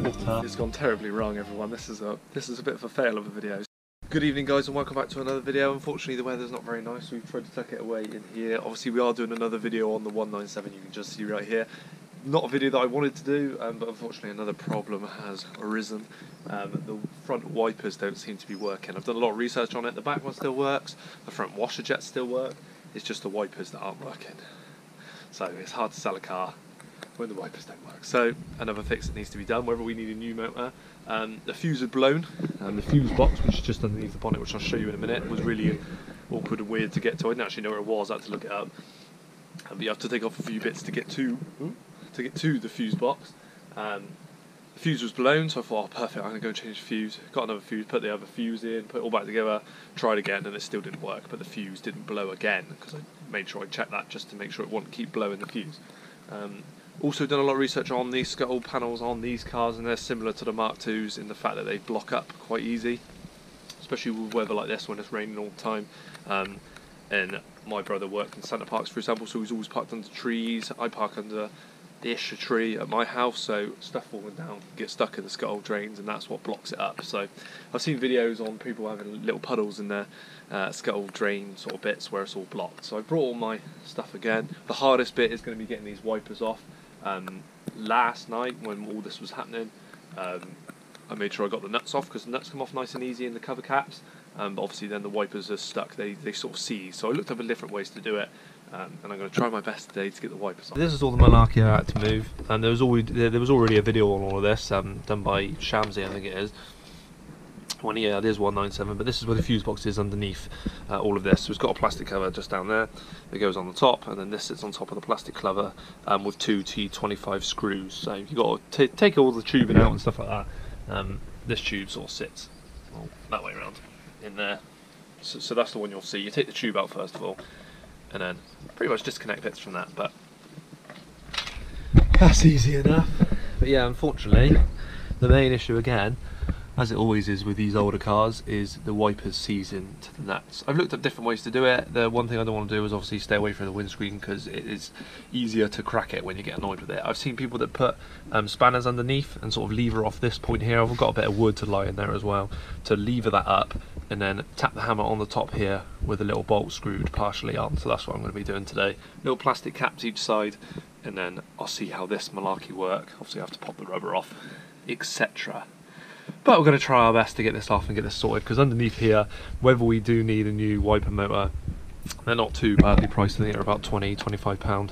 water. It's gone terribly wrong, everyone. This is a bit of a fail of a video. Good evening, guys, and welcome back to another video. Unfortunately, the weather's not very nice, so we've tried to tuck it away in here. Obviously, we are doing another video on the 197, you can just see right here. Not a video that I wanted to do, but unfortunately another problem has arisen. The front wipers don't seem to be working. I've done a lot of research on it. The back one still works, the front washer jets still work. It's just the wipers that aren't working. So it's hard to sell a car when the wipers don't work. So another fix that needs to be done, whether we need a new motor. The fuse had blown, and the fuse box, which is just underneath the bonnet, which I'll show you in a minute, was really awkward and weird to get to. I didn't actually know where it was, I had to look it up. But you have to take off a few bits to get to the fuse box. The fuse was blown, so I thought, oh perfect, I'm going to go change the fuse. Got another fuse, put the other fuse in, put it all back together, tried again, and it still didn't work, but the fuse didn't blow again, because I made sure I checked that just to make sure it wouldn't keep blowing the fuse. Also done a lot of research on these scuttle panels on these cars, and they're similar to the Mark IIs in the fact that they block up quite easy, especially with weather like this when it's raining all the time. And my brother worked in Centre Parks, for example, so he's always parked under trees. I park under ish a tree at my house, so stuff falling down gets stuck in the scuttle drains, and that's what blocks it up. So I've seen videos on people having little puddles in their scuttle drain sort of bits where it's all blocked. So I brought all my stuff again. The hardest bit is going to be getting these wipers off. Last night when all this was happening, I made sure I got the nuts off, because the nuts come off nice and easy in the cover caps, but obviously then the wipers are stuck, they sort of seize. So I looked up at different ways to do it, and I'm going to try my best today to get the wipers off. This is all the malarkey I had to move, and there was already a video on all of this, done by Shamsi, I think it is. When he had his 197, but this is where the fuse box is underneath all of this. So it's got a plastic cover just down there that goes on the top, and then this sits on top of the plastic cover with two T25 screws. So you've got to take all the tubing out and stuff like that. This tube sort of sits that way around in there. So that's the one you'll see. You take the tube out first of all, and then pretty much disconnect bits from that. But that's easy enough. But yeah, unfortunately, the main issue again, as it always is with these older cars, is the wipers seizing to the nuts. I've looked at different ways to do it. The one thing I don't want to do is obviously stay away from the windscreen, because it is easier to crack it when you get annoyed with it. I've seen people that put spanners underneath and sort of lever off this point here. I've got a bit of wood to lie in there as well to lever that up, and then tap the hammer on the top here with a little bolt screwed partially on. So that's what I'm going to be doing today. Little plastic caps each side, and then I'll see how this malarkey work. Obviously I have to pop the rubber off, etc. But we're going to try our best to get this off and get this sorted, because underneath here, whether we do need a new wiper motor, they're not too badly priced. I think they're about £20–25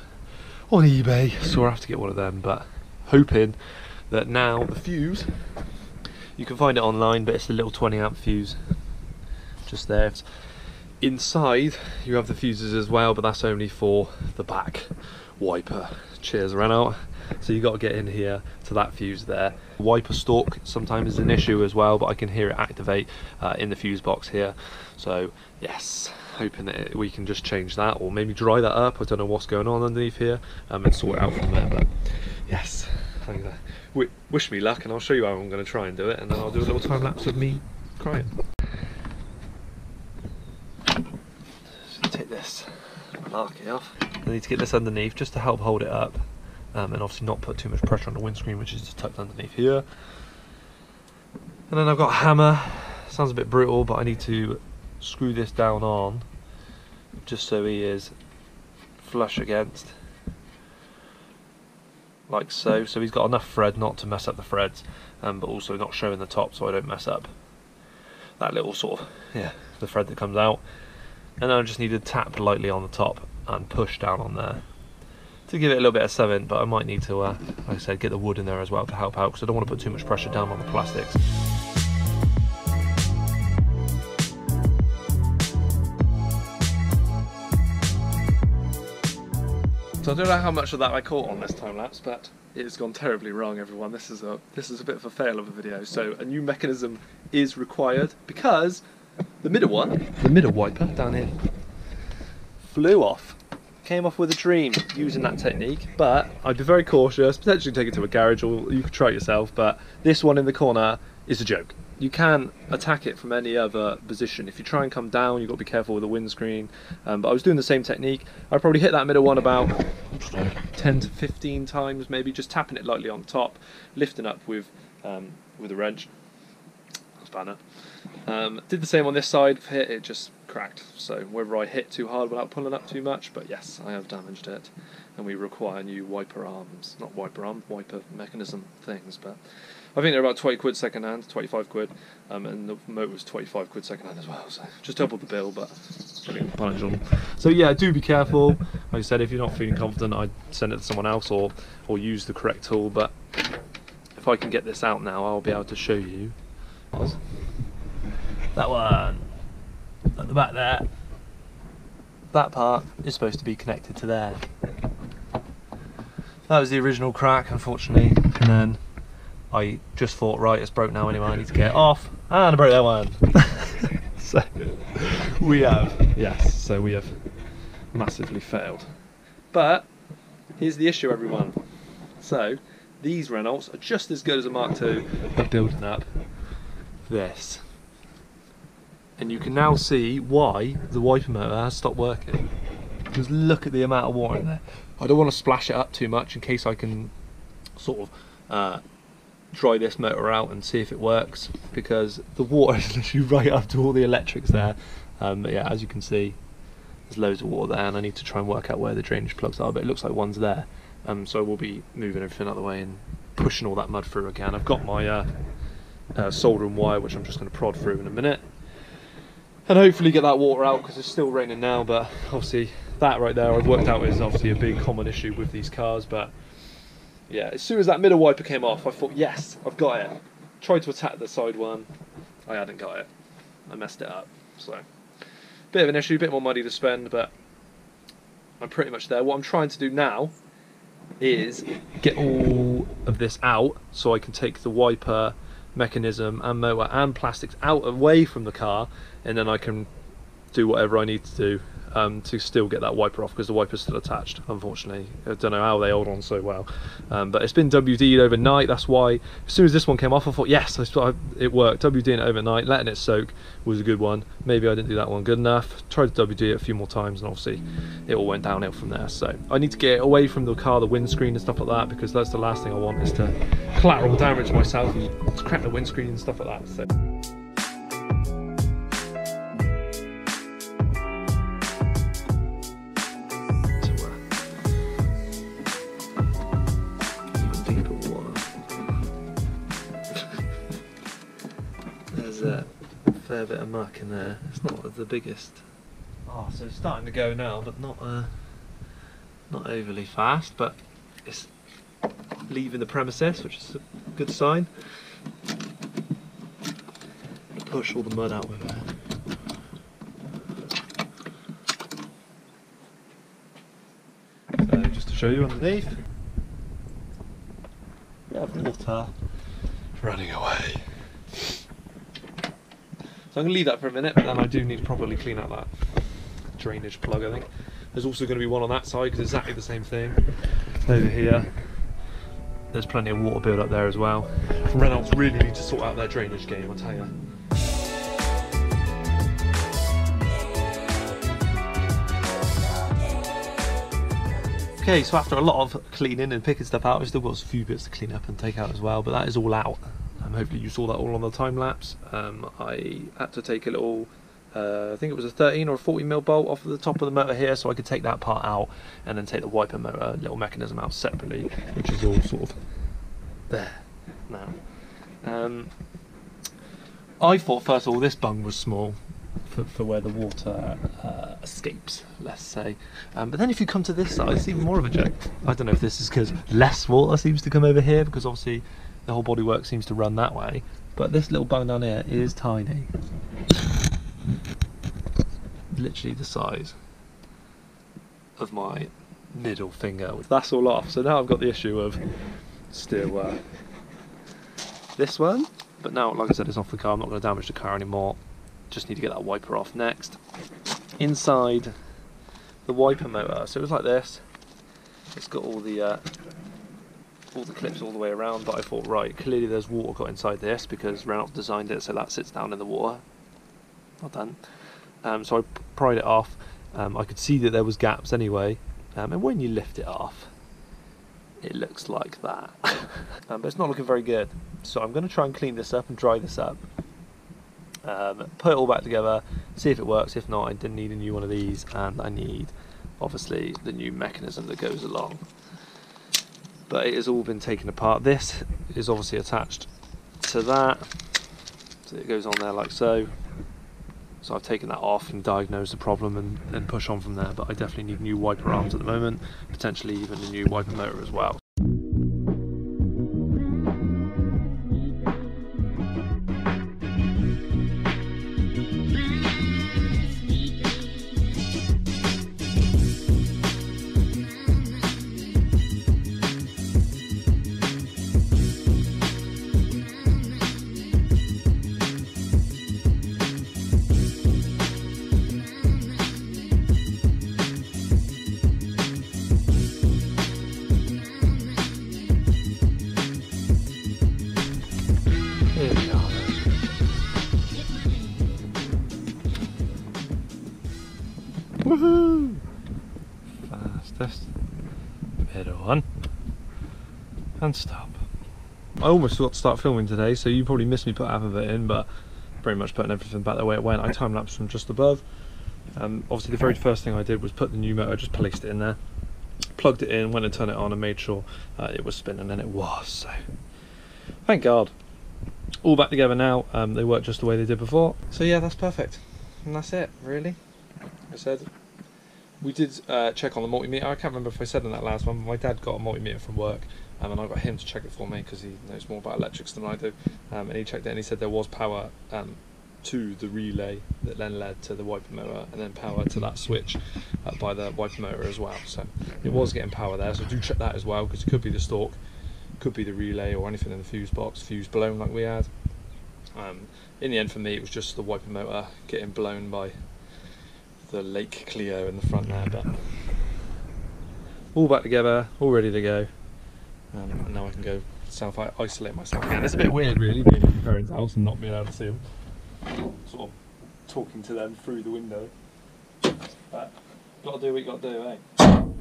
on eBay, so we'll have to get one of them. But hoping that now the fuse, you can find it online, but it's a little 20 amp fuse just there. Inside you have the fuses as well, but that's only for the back wiper. Cheers, ran out. So you got to get in here to that fuse there. Wiper stalk sometimes is an issue as well, but I can hear it activate in the fuse box here. So yes, hoping that we can just change that, or maybe dry that up. I don't know what's going on underneath here, and sort it out from there. But yes, wish me luck, and I'll show you how I'm going to try and do it, and then I'll do a little time lapse of me crying. So take this malarkey off. I need to get this underneath just to help hold it up. And obviously not put too much pressure on the windscreen, which is just tucked underneath here. And then I've got a hammer. Sounds a bit brutal, but I need to screw this down on just so he is flush against, like so. So he's got enough thread not to mess up the threads, but also not showing the top, so I don't mess up that little sort of, the thread that comes out. And then I just need to tap lightly on the top and push down on there to give it a little bit of something, but I might need to, like I said, get the wood in there as well to help out, because I don't want to put too much pressure down on the plastics. So I don't know how much of that I caught on this time lapse, but it has gone terribly wrong, everyone. This is a bit of a fail of a video. So a new mechanism is required, because the middle one, the middle wiper down here, flew off. Came off with a dream using that technique, but I'd be very cautious, potentially take it to a garage, or you could try it yourself. But this one in the corner is a joke. You can attack it from any other position. If you try and come down, you've got to be careful with the windscreen. But I was doing the same technique. I probably hit that middle one about, I don't know, 10 to 15 times, maybe just tapping it lightly on top, lifting up with with a wrench. Spanner. Did the same on this side. Hit it, just cracked. So whether I hit too hard without pulling up too much, but yes, I have damaged it, and we require new wiper arms, not wiper arm, wiper mechanism things. But I think they're about 20 quid second hand, 25 quid, and the motor was 25 quid second hand as well. So just doubled the bill, but manageable. So yeah, do be careful. Like I said, if you're not feeling confident, I'd send it to someone else or use the correct tool. But if I can get this out now, I'll be able to show you. That one at the back there, that part is supposed to be connected to there. That was the original crack, unfortunately, and then I just thought, right, it's broke now anyway, I need to get it off, and I broke that one. So we have massively failed. But here's the issue, everyone. So these Renaults are just as good as a Mark II at building up this, and you can now see why the wiper motor has stopped working. Just look at the amount of water in there. I don't want to splash it up too much in case I can sort of dry this motor out and see if it works, because the water is literally right up to all the electrics there. But yeah, as you can see, there's loads of water there, and I need to try and work out where the drainage plugs are, but it looks like one's there. So we'll be moving everything out of the way and pushing all that mud through again. I've got my solder and wire, which I'm just going to prod through in a minute, and hopefully get that water out, because it's still raining now. But obviously that right there I've worked out is obviously a big common issue with these cars. But yeah, as soon as that middle wiper came off, I thought, yes, I've got it. Tried to attack the side one, I hadn't got it, I messed it up. So bit of an issue, a bit more money to spend, but I'm pretty much there. What I'm trying to do now is get all of this out so I can take the wiper mechanism and motor and plastics out away from the car, and then I can do whatever I need to do to still get that wiper off, because the wiper's still attached, unfortunately. I don't know how they hold on so well, but it's been WD'd overnight. That's why as soon as this one came off, I thought, yes, it worked. WD'ing it overnight, letting it soak was a good one. Maybe I didn't do that one good enough. Tried to WD it a few more times, and obviously it all went downhill from there. So I need to get it away from the car, the windscreen and stuff like that, because that's the last thing I want, is to collateral damage myself and crack the windscreen and stuff like that. So there's a fair bit of muck in there. It's not the biggest. Oh, so it's starting to go now, but not overly fast. But it's leaving the premises, which is a good sign. Push all the mud out with it. So just to show you underneath, we have water running away. So I'm going to leave that for a minute, but then I do need to properly clean out that drainage plug, I think. There's also going to be one on that side, because it's exactly the same thing. Over here, there's plenty of water build up there as well. Renaults really need to sort out their drainage game, I'll tell you. Okay, so after a lot of cleaning and picking stuff out, I've still got a few bits to clean up and take out as well, but that is all out. Hopefully you saw that all on the time lapse. I had to take a little, I think it was a 13 or a 40mm bolt off of the top of the motor here, so I could take that part out and then take the wiper motor little mechanism out separately, which is all sort of there now. I thought first of all this bung was small for where the water escapes, let's say, but then if you come to this side, it's even more of a joke. I don't know if this is because less water seems to come over here, because obviously the whole bodywork seems to run that way, but this little bung down here is tiny. Literally the size of my middle finger. That's all off, so now I've got the issue of still this one, but now, like I said, it's off the car. I'm not going to damage the car anymore. Just need to get that wiper off next. Inside the wiper motor, so it was like this. It's got all the clips all the way around, but I thought, right, clearly there's water got inside this, because Renault designed it so that sits down in the water. Well done. So I pried it off. I could see that there was gaps anyway, and when you lift it off, it looks like that. But it's not looking very good. So I'm going to try and clean this up and dry this up. Put it all back together, see if it works. If not, I didn't need a new one of these, and I need obviously the new mechanism that goes along. But it has all been taken apart. This is obviously attached to that, so it goes on there like so. So I've taken that off and diagnosed the problem and push on from there. But I definitely need new wiper arms at the moment, potentially even a new wiper motor as well. Here we are. Woohoo! Fastest. Middle one. And stop. I almost forgot to start filming today, so you probably missed me put half of it in, but pretty much putting everything back the way it went. I time-lapsed from just above. Obviously the very first thing I did was put the new motor, just placed it in there, plugged it in, went and turned it on and made sure it was spinning, and it was, so thank God. All back together now. They work just the way they did before. So yeah, that's perfect. And that's it, really. Like I said, we did check on the multimeter. I can't remember if I said in that last one, but my dad got a multimeter from work, and I got him to check it for me because he knows more about electrics than I do. And he checked it and he said there was power to the relay that then led to the wiper motor, and then power to that switch by the wiper motor as well. So it was getting power there, so do check that as well, because it could be the stalk, could be the relay, or anything in the fuse box, fuse blown like we had. In the end for me it was just the wiper motor getting blown by the Lake Clio in the front there, but all back together, all ready to go, and now I can go self-isolate myself again. It's a bit weird really being in my parents' house and not being able to see them, sort of talking to them through the window, but gotta do what you gotta do, eh?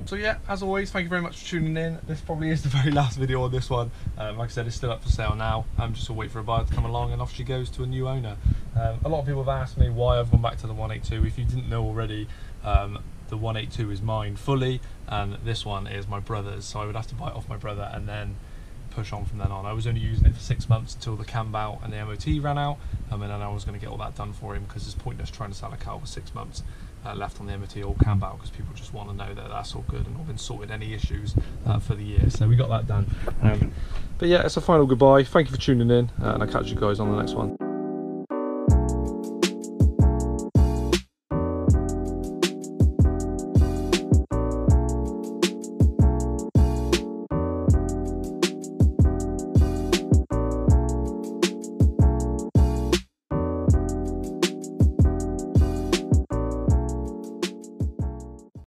So yeah, as always, thank you very much for tuning in. This probably is the very last video on this one. Like I said, it's still up for sale now. I'm just waiting for a buyer to come along, and off she goes to a new owner. A lot of people have asked me why I've gone back to the 182. If you didn't know already, the 182 is mine fully, and this one is my brother's. So I would have to buy it off my brother and then push on from then on. I was only using it for 6 months until the cam bout and the MOT ran out, and then I was going to get all that done for him, because it's pointless trying to sell a car with 6 months left on the MOT or cam bout, because people just want to know that that's all good and all been sorted, any issues for the year. So we got that done. But yeah, it's a final goodbye. Thank you for tuning in, and I'll catch you guys on the next one.